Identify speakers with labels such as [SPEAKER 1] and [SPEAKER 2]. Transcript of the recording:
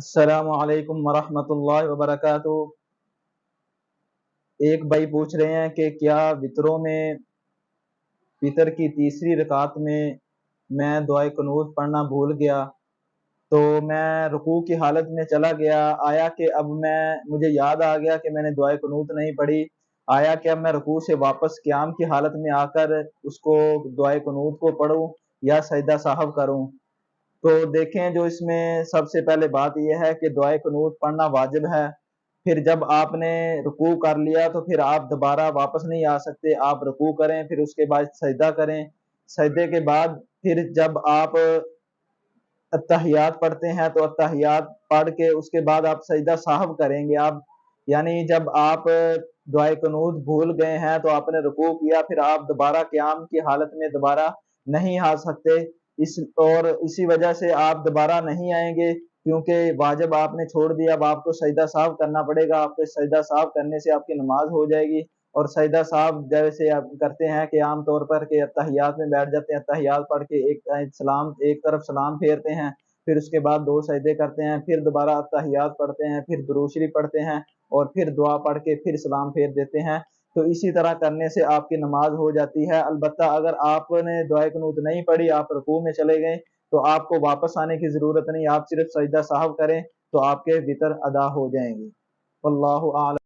[SPEAKER 1] السلام علیکم ورحمۃ اللہ وبرکاتہ۔ ایک بھائی پوچھ رہے ہیں کہ کیا وطروں میں وطر کی تیسری رکعت میں دعائے قنوت پڑھنا بھول گیا تو میں رکوع کی حالت میں چلا گیا، آیا کہ اب مجھے یاد آ گیا کہ میں نے دعائے قنوت نہیں پڑھی، آیا کہ اب میں رکوع سے واپس قیام کی حالت میں آ کر اس کو دعائے قنوت کو پڑھوں یا سجدہ سہو کروں؟ تو دیکھیں، جو اس میں سب سے پہلے بات یہ ہے کہ دعائے قنوت پڑھنا واجب ہے۔ پھر جب آپ نے رکوع کر لیا تو پھر آپ دوبارہ واپس نہیں آ سکتے، آپ رکوع کریں، پھر اس کے بعد سجدہ کریں، سجدے کے بعد پھر جب آپ اتحیات پڑھتے ہیں تو اتحیات پڑھ کے اس کے بعد آپ سجدہ سہو کریں گے۔ آپ یعنی جب آپ دعائے قنوت بھول گئے ہیں تو آپ نے رکوع کیا، پھر آپ دوبارہ قیام کی حالت میں دوبارہ نہیں آ سکتے، اور اسی وجہ سے آپ دوبارہ نہیں آئیں گے کیونکہ واجب آپ نے چھوڑ دیا۔ اب آپ کو سجدہ سہو کرنا پڑے گا، آپ کے سجدہ سہو کرنے سے آپ کی نماز ہو جائے گی۔ اور سجدہ سہو جیسے آپ کرتے ہیں کہ عام طور پر کہ اتحیات میں بیٹھ جاتے ہیں، اتحیات پڑھ کے ایک طرف سلام پھیرتے ہیں، پھر اس کے بعد دو سجدے کرتے ہیں، پھر دوبارہ اتحیات پڑھتے ہیں، پھر درود شریف پڑھتے ہیں، اور پھر دعا پڑھ کے پھر سلام پھیر دیتے ہیں۔ تو اسی طرح کرنے سے آپ کی نماز ہو جاتی ہے۔ البتہ اگر آپ نے دعائے قنوت نہیں پڑھی، آپ رکوع میں چلے گئے، تو آپ کو واپس آنے کی ضرورت نہیں، آپ صرف سجدہ سہو کریں تو آپ کے وطر ادا ہو جائیں گے۔ واللہ اعلم۔